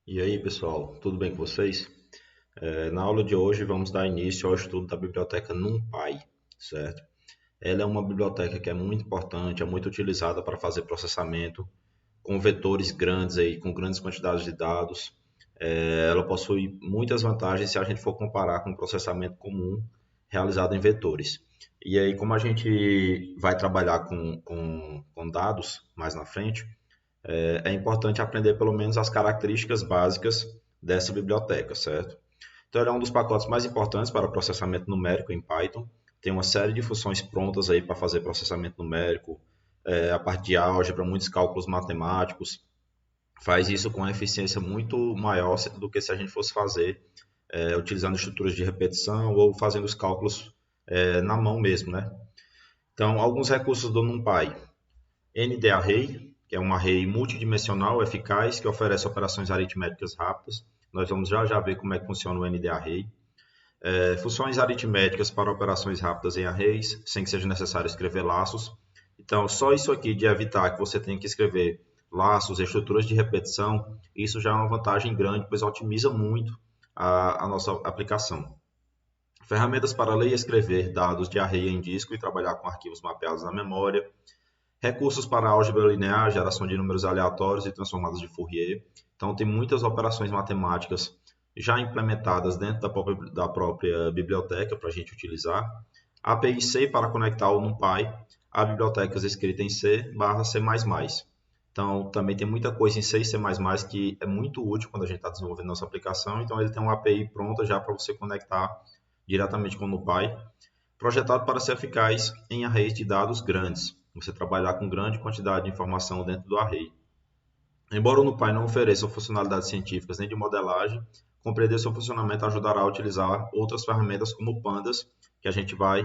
E aí, pessoal, tudo bem com vocês? Na aula de hoje vamos dar início ao estudo da biblioteca NumPy, certo? Ela é uma biblioteca que é muito importante, é muito utilizada para fazer processamento com vetores grandes aí, com grandes quantidades de dados. Ela possui muitas vantagens se a gente for comparar com o processamento comum realizado em vetores. E aí, como a gente vai trabalhar com dados mais na frente, é importante aprender pelo menos as características básicas dessa biblioteca, certo? Então, ele é um dos pacotes mais importantes para processamento numérico em Python. Tem uma série de funções prontas aí para fazer processamento numérico, a parte de álgebra, muitos cálculos matemáticos. Faz isso com uma eficiência muito maior do que se a gente fosse fazer utilizando estruturas de repetição ou fazendo os cálculos na mão mesmo, né? Então, alguns recursos do NumPy. NDArray, que é um array multidimensional eficaz que oferece operações aritméticas rápidas. Nós vamos já ver como é que funciona o NDArray. Funções aritméticas para operações rápidas em arrays, sem que seja necessário escrever laços. Então, só isso aqui de evitar que você tenha que escrever laços, estruturas de repetição, isso já é uma vantagem grande, pois otimiza muito a nossa aplicação. Ferramentas para ler e escrever dados de array em disco e trabalhar com arquivos mapeados na memória. Recursos para álgebra linear, geração de números aleatórios e transformadas de Fourier. Então, tem muitas operações matemáticas já implementadas dentro da própria biblioteca para a gente utilizar. API C para conectar o NumPy a bibliotecas escritas em C/C++. Então, também tem muita coisa em C e C++ que é muito útil quando a gente está desenvolvendo nossa aplicação. Então, ele tem uma API pronta já para você conectar diretamente com o NumPy, projetado para ser eficaz em arrays de dados grandes. Você trabalhar com grande quantidade de informação dentro do array. Embora o NumPy não ofereça funcionalidades científicas nem de modelagem, compreender seu funcionamento ajudará a utilizar outras ferramentas como Pandas, que a gente vai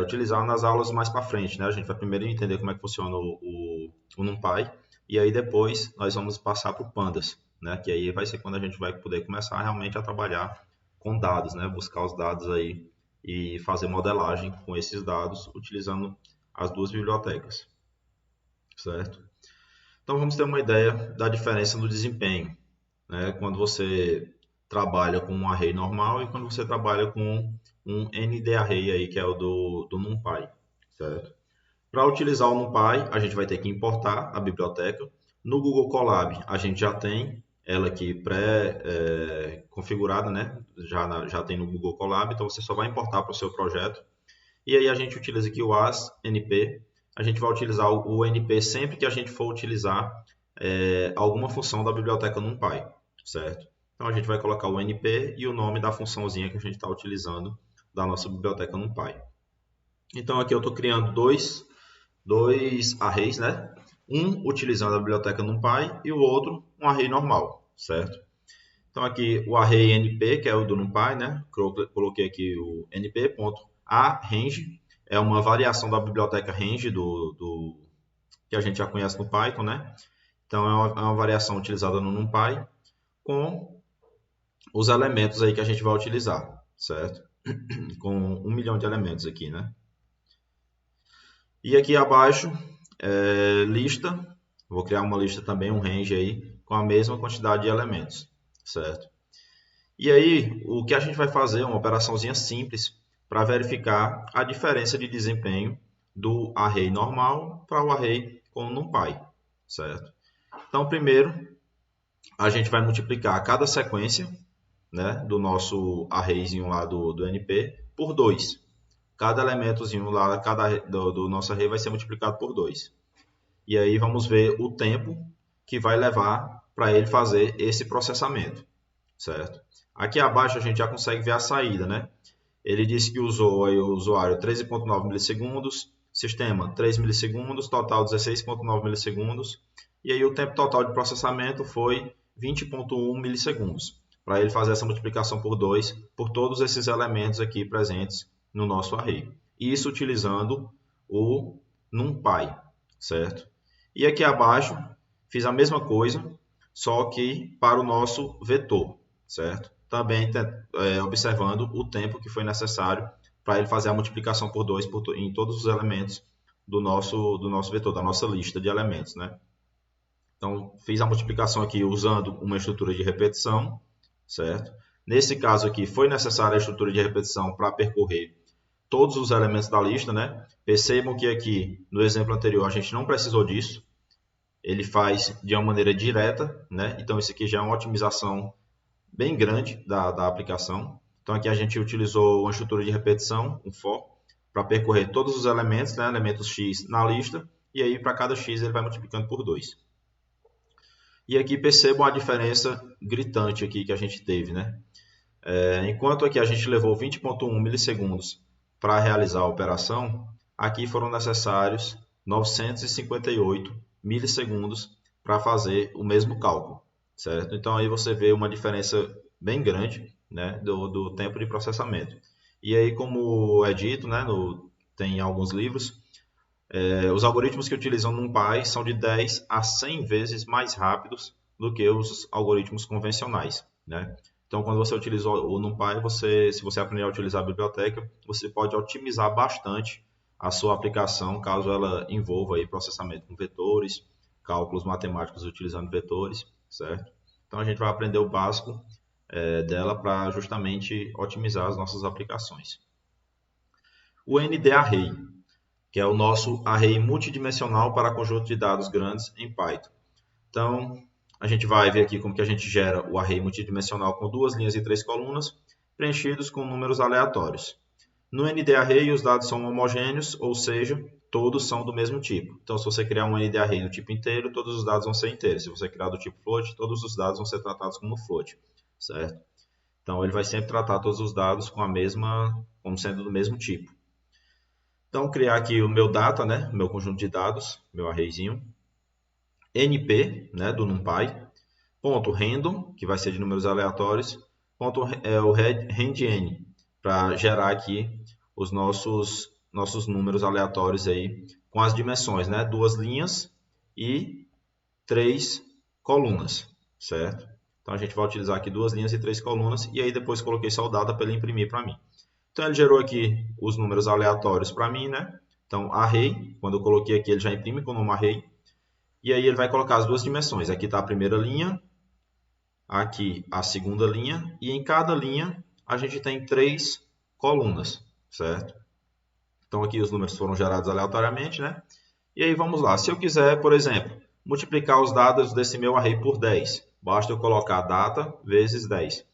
utilizar nas aulas mais para frente, né? A gente vai primeiro entender como é que funciona o NumPy e aí depois nós vamos passar para o Pandas, né? Que aí vai ser quando a gente vai poder começar realmente a trabalhar com dados, né? Buscar os dados aí e fazer modelagem com esses dados utilizando as duas bibliotecas, certo? Então vamos ter uma ideia da diferença no desempenho, né? Quando você trabalha com um array normal e quando você trabalha com um ND-array aí, que é o do NumPy, certo? Para utilizar o NumPy, a gente vai ter que importar a biblioteca. No Google Colab, a gente já tem ela aqui pré-configurada, né? Já tem no Google Colab, então você só vai importar para o seu projeto. E aí a gente utiliza aqui o as.np. A gente vai utilizar o np sempre que a gente for utilizar alguma função da biblioteca NumPy, certo? Então a gente vai colocar o np e o nome da funçãozinha que a gente está utilizando da nossa biblioteca NumPy. Então aqui eu estou criando dois arrays, né? Um utilizando a biblioteca NumPy e o outro um array normal, certo? Então aqui o array np, que é o do NumPy, né? Coloquei aqui o np.arange, é uma variação da biblioteca range que a gente já conhece no Python, né? Então é uma variação utilizada no NumPy com os elementos aí que a gente vai utilizar, certo? Com 1 milhão de elementos aqui, né? E aqui abaixo, lista. Vou criar uma lista também, um range aí, com a mesma quantidade de elementos, certo? E aí, o que a gente vai fazer é uma operaçãozinha simples para verificar a diferença de desempenho do array normal para o array com NumPy, certo? Então, primeiro, a gente vai multiplicar cada sequência, né, do nosso arrayzinho lá do NP por 2. Cada elementozinho lá do nosso array vai ser multiplicado por 2. E aí vamos ver o tempo que vai levar para ele fazer esse processamento, certo? Aqui abaixo a gente já consegue ver a saída, né? Ele disse que usou aí o usuário 13,9 milissegundos, sistema 3 milissegundos, total 16,9 milissegundos, e aí o tempo total de processamento foi 20,1 milissegundos, para ele fazer essa multiplicação por 2 por todos esses elementos aqui presentes no nosso array. Isso utilizando o NumPy, certo? E aqui abaixo fiz a mesma coisa, só que para o nosso vetor, certo? Também observando o tempo que foi necessário para ele fazer a multiplicação por 2 em todos os elementos do nosso vetor, da nossa lista de elementos, né? Então, fiz a multiplicação aqui usando uma estrutura de repetição, certo? Nesse caso aqui, foi necessária a estrutura de repetição para percorrer todos os elementos da lista, né? Percebam que aqui, no exemplo anterior, a gente não precisou disso. Ele faz de uma maneira direta, né? Então, isso aqui já é uma otimização bem grande da aplicação. Então, aqui a gente utilizou uma estrutura de repetição, um for, para percorrer todos os elementos, né? Elementos x na lista, e aí para cada x ele vai multiplicando por 2. E aqui percebam a diferença gritante aqui que a gente teve, né? Enquanto aqui a gente levou 20,1 milissegundos para realizar a operação, aqui foram necessários 958 milissegundos para fazer o mesmo cálculo, certo? Então aí você vê uma diferença bem grande, né, do tempo de processamento. E aí, como é dito, né, tem alguns livros, os algoritmos que utilizam NumPy são de 10 a 100 vezes mais rápidos do que os algoritmos convencionais, né? Então, quando você utiliza o NumPy, se você aprender a utilizar a biblioteca, você pode otimizar bastante a sua aplicação, caso ela envolva aí processamento com vetores, cálculos matemáticos utilizando vetores, certo? Então, a gente vai aprender o básico dela para justamente otimizar as nossas aplicações. O ND-Array, que é o nosso array multidimensional para conjunto de dados grandes em Python. Então, a gente vai ver aqui como que a gente gera o array multidimensional com 2 linhas e 3 colunas, preenchidos com números aleatórios. No ND-Array, os dados são homogêneos, ou seja, todos são do mesmo tipo. Então, se você criar um ND-Array do tipo inteiro, todos os dados vão ser inteiros. Se você criar do tipo float, todos os dados vão ser tratados como float, certo? Então, ele vai sempre tratar todos os dados como sendo do mesmo tipo. Então, criar aqui o meu data, né, meu conjunto de dados, meu arrayzinho, np, né, do NumPy, ponto random, que vai ser de números aleatórios, ponto o randn, para gerar aqui os nossos números aleatórios aí com as dimensões, né, 2 linhas e 3 colunas, certo? Então a gente vai utilizar aqui 2 linhas e 3 colunas e aí depois coloquei só o data para ele imprimir para mim. Então ele gerou aqui os números aleatórios para mim, né? Então array, quando eu coloquei aqui ele já imprime com o nome array. E aí ele vai colocar as duas dimensões. Aqui está a primeira linha, aqui a segunda linha, e em cada linha a gente tem 3 colunas, certo? Então aqui os números foram gerados aleatoriamente, né? E aí vamos lá. Se eu quiser, por exemplo, multiplicar os dados desse meu array por 10, basta eu colocar data vezes 10.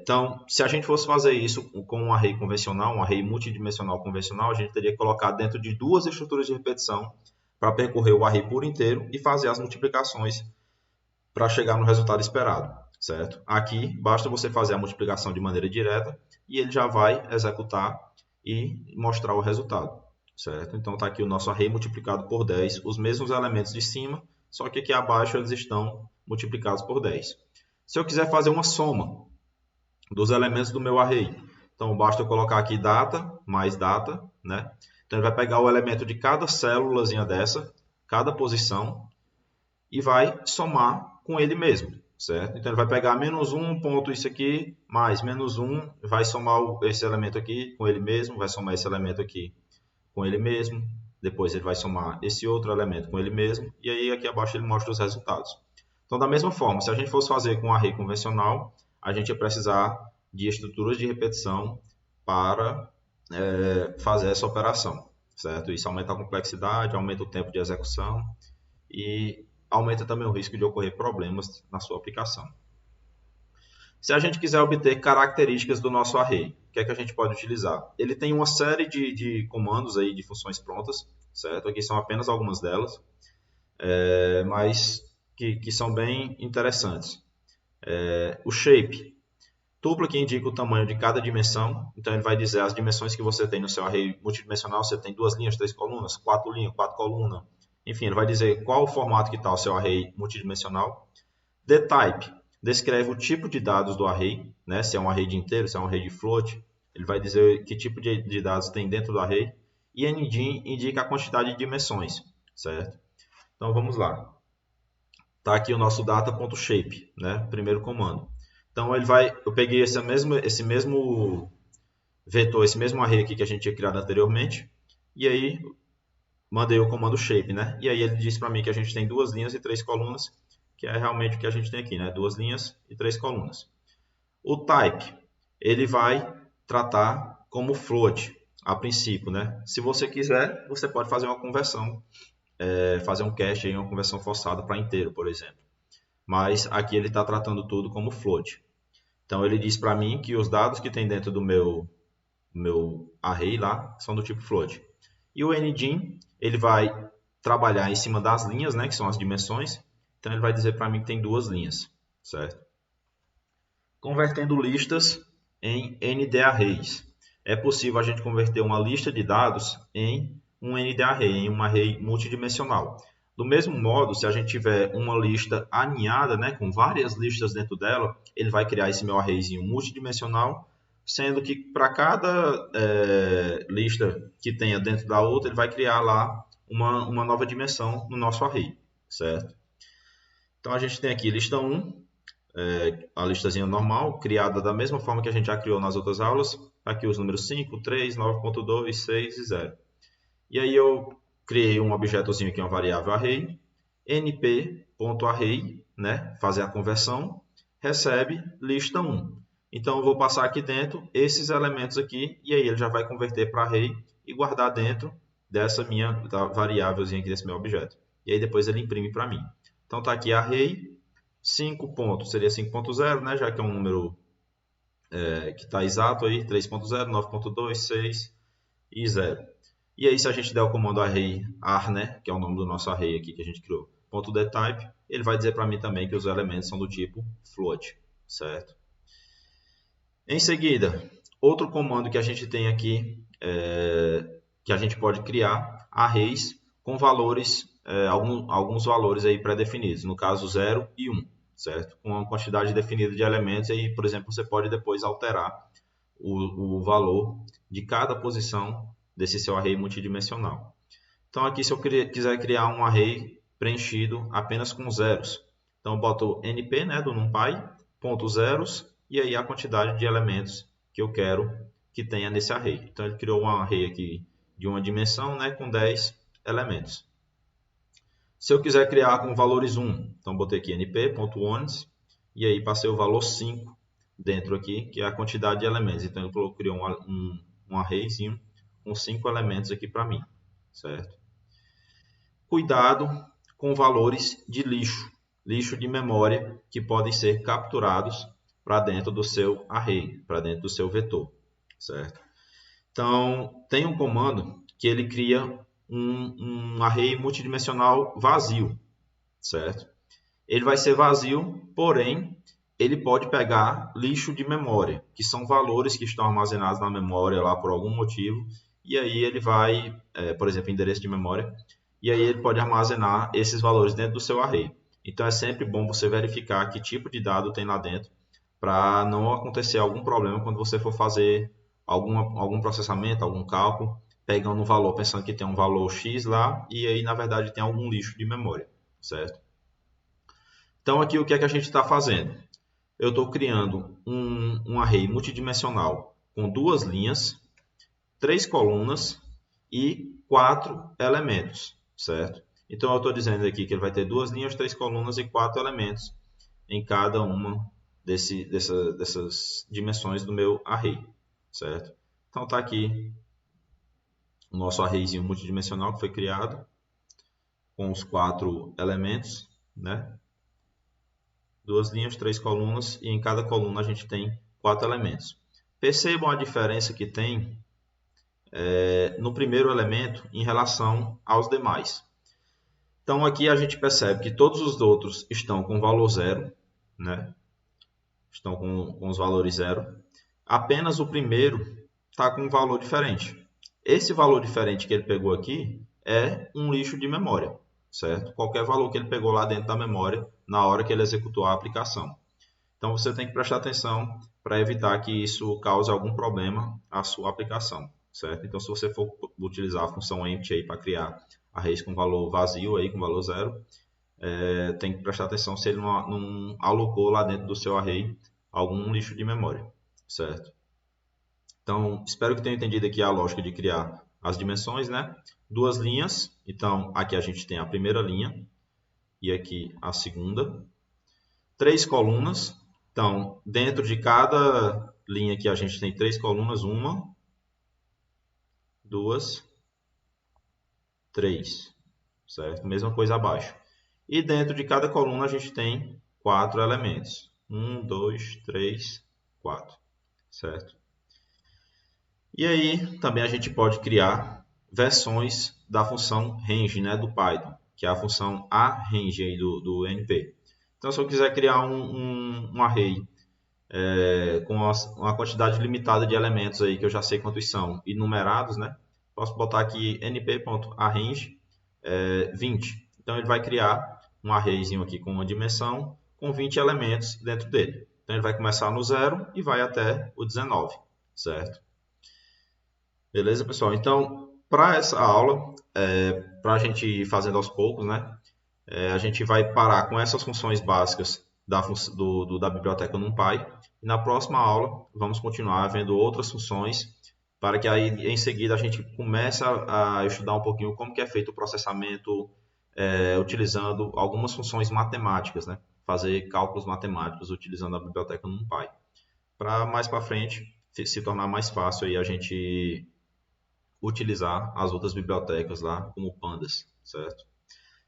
Então, se a gente fosse fazer isso com um array convencional, um array multidimensional convencional, a gente teria que colocar dentro de 2 estruturas de repetição para percorrer o array por inteiro e fazer as multiplicações para chegar no resultado esperado, certo? Aqui, basta você fazer a multiplicação de maneira direta e ele já vai executar e mostrar o resultado, certo? Então, está aqui o nosso array multiplicado por 10, os mesmos elementos de cima, só que aqui abaixo eles estão multiplicados por 10. Se eu quiser fazer uma soma dos elementos do meu array, então basta eu colocar aqui data mais data, né? Então, ele vai pegar o elemento de cada célulazinha dessa, cada posição, e vai somar com ele mesmo, certo? Então, ele vai pegar menos 1 ponto isso aqui, mais menos 1, vai somar esse elemento aqui com ele mesmo, vai somar esse elemento aqui com ele mesmo, depois ele vai somar esse outro elemento com ele mesmo, e aí aqui abaixo ele mostra os resultados. Então, da mesma forma, se a gente fosse fazer com um array convencional, a gente ia precisar de estruturas de repetição para fazer essa operação, certo? Isso aumenta a complexidade, aumenta o tempo de execução e aumenta também o risco de ocorrer problemas na sua aplicação. Se a gente quiser obter características do nosso array, o que é que a gente pode utilizar? Ele tem uma série de comandos aí, de funções prontas, certo? Aqui são apenas algumas delas, mas que são bem interessantes. O shape, tupla que indica o tamanho de cada dimensão, então ele vai dizer as dimensões que você tem no seu array multidimensional, você tem 2 linhas, 3 colunas, 4 linhas, 4 colunas, enfim, ele vai dizer qual o formato que está o seu array multidimensional. TheType descreve o tipo de dados do array, né? Se é um array de inteiro, se é um array de float, ele vai dizer que tipo de dados tem dentro do array. E ND indica a quantidade de dimensões, certo? Então vamos lá. Está aqui o nosso data.shape, né? Primeiro comando. Então eu peguei esse mesmo vetor, esse mesmo array aqui que a gente tinha criado anteriormente, e aí mandei o comando shape, né? E aí ele disse para mim que a gente tem 2 linhas e 3 colunas, que é realmente o que a gente tem aqui, né? 2 linhas e 3 colunas. O type, ele vai tratar como float, a princípio, né? Se você quiser, você pode fazer uma conversão, fazer um cache, uma conversão forçada para inteiro, por exemplo. Mas aqui ele está tratando tudo como float. Então ele diz para mim que os dados que tem dentro do meu array lá são do tipo float. E o ngine, ele vai trabalhar em cima das linhas, né, que são as dimensões. Então ele vai dizer para mim que tem 2 linhas, certo? Convertendo listas em ND-arrays. É possível a gente converter uma lista de dados em um ND-array, em um array multidimensional. Do mesmo modo, se a gente tiver uma lista aninhada, né, com várias listas dentro dela, ele vai criar esse meu arrayzinho multidimensional, sendo que para cada lista que tenha dentro da outra, ele vai criar lá uma nova dimensão no nosso array, certo? Então a gente tem aqui lista 1, a listazinha normal, criada da mesma forma que a gente já criou nas outras aulas. Aqui os números 5, 3, 9.2, 6 e 0. E aí eu criei um objetozinho aqui, uma variável array, np.array, né, fazer a conversão, recebe lista 1. Então eu vou passar aqui dentro esses elementos aqui, e aí ele já vai converter para array e guardar dentro dessa minha variávelzinha aqui, desse meu objeto. E aí depois ele imprime para mim. Então tá aqui array, 5 pontos, seria 5.0, né, já que é um número que está exato aí, 3.0, 9.2, 6 e 0. E aí se a gente der o comando array ar, né, que é o nome do nosso array aqui que a gente criou, .dtype, ele vai dizer para mim também que os elementos são do tipo float, certo? Em seguida, outro comando que a gente tem aqui, que a gente pode criar arrays com valores, alguns valores aí pré-definidos, no caso 0 e 1, certo? Com uma quantidade definida de elementos, aí, por exemplo, você pode depois alterar o valor de cada posição desse seu array multidimensional. Então aqui se eu quiser criar um array preenchido apenas com zeros, então eu boto np, né, do NumPy, ponto zeros, e aí a quantidade de elementos que eu quero que tenha nesse array. Então ele criou um array aqui de uma dimensão, né, com 10 elementos. Se eu quiser criar com valores 1, então botei aqui np.ones, e aí passei o valor 5 dentro aqui, que é a quantidade de elementos. Então eu criei um arrayzinho com 5 elementos aqui para mim, certo? Cuidado com valores de lixo de memória que podem ser capturados para dentro do seu array, para dentro do seu vetor, certo? Então, tem um comando que ele cria um array multidimensional vazio, certo? Ele vai ser vazio, porém, ele pode pegar lixo de memória, que são valores que estão armazenados na memória lá por algum motivo, e aí ele vai, por exemplo, endereço de memória, e aí ele pode armazenar esses valores dentro do seu array. Então é sempre bom você verificar que tipo de dado tem lá dentro, para não acontecer algum problema quando você for fazer algum processamento, algum cálculo, pegando um valor, pensando que tem um valor X lá, e aí na verdade tem algum lixo de memória, certo? Então aqui o que é que a gente está fazendo? Eu estou criando um array multidimensional com 2 linhas, 3 colunas e 4 elementos, certo? Então eu estou dizendo aqui que ele vai ter 2 linhas, 3 colunas e 4 elementos em cada uma dessas dimensões do meu array, certo? Então está aqui o nosso arrayzinho multidimensional que foi criado com os 4 elementos, né? 2 linhas, 3 colunas e em cada coluna a gente tem 4 elementos. Percebam a diferença que tem no primeiro elemento em relação aos demais. Então aqui a gente percebe que todos os outros estão com valor zero, né? Estão com os valores zero. Apenas o primeiro está com um valor diferente. Esse valor diferente que ele pegou aqui é um lixo de memória, certo? Qualquer valor que ele pegou lá dentro da memória na hora que ele executou a aplicação. Então você tem que prestar atenção para evitar que isso cause algum problema à sua aplicação, certo? Então se você for utilizar a função empty aí para criar arrays com valor vazio, aí, com valor zero, tem que prestar atenção se ele não alocou lá dentro do seu array algum lixo de memória, certo? Então, espero que tenham entendido aqui a lógica de criar as dimensões, né? Duas linhas, então aqui a gente tem a primeira linha e aqui a segunda. Três colunas, então dentro de cada linha aqui a gente tem três colunas, uma, duas, três, certo? Mesma coisa abaixo. E dentro de cada coluna a gente tem quatro elementos. Um, dois, três, quatro, certo? E aí também a gente pode criar versões da função range, né, do Python, que é a função arange aí do NP. Então, se eu quiser criar um array com uma quantidade limitada de elementos aí, que eu já sei quantos são, e numerados, né, posso botar aqui np.arrange 20. Então, ele vai criar um arrayzinho aqui com uma dimensão, com 20 elementos dentro dele. Então, ele vai começar no 0 e vai até o 19, certo? Beleza, pessoal? Então, para essa aula, para a gente ir fazendo aos poucos, né? A gente vai parar com essas funções básicas da biblioteca NumPy. E na próxima aula, vamos continuar vendo outras funções, para que aí, em seguida, a gente comece a estudar um pouquinho como que é feito o processamento, utilizando algumas funções matemáticas, né? Fazer cálculos matemáticos utilizando a biblioteca NumPy. Para mais para frente, se tornar mais fácil aí a gente utilizar as outras bibliotecas lá, como Pandas, certo?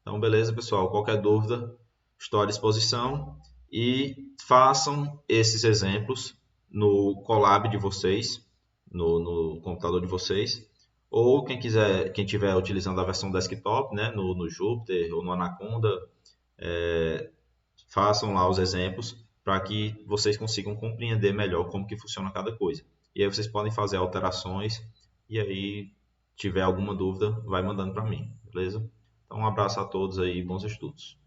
Então, beleza, pessoal. Qualquer dúvida, estou à disposição e façam esses exemplos no Colab de vocês, no computador de vocês, ou quem quiser, quem estiver utilizando a versão desktop, né, no Jupyter ou no Anaconda, façam lá os exemplos para que vocês consigam compreender melhor como que funciona cada coisa. E aí vocês podem fazer alterações e aí tiver alguma dúvida, vai mandando para mim, beleza? Então um abraço a todos aí, bons estudos.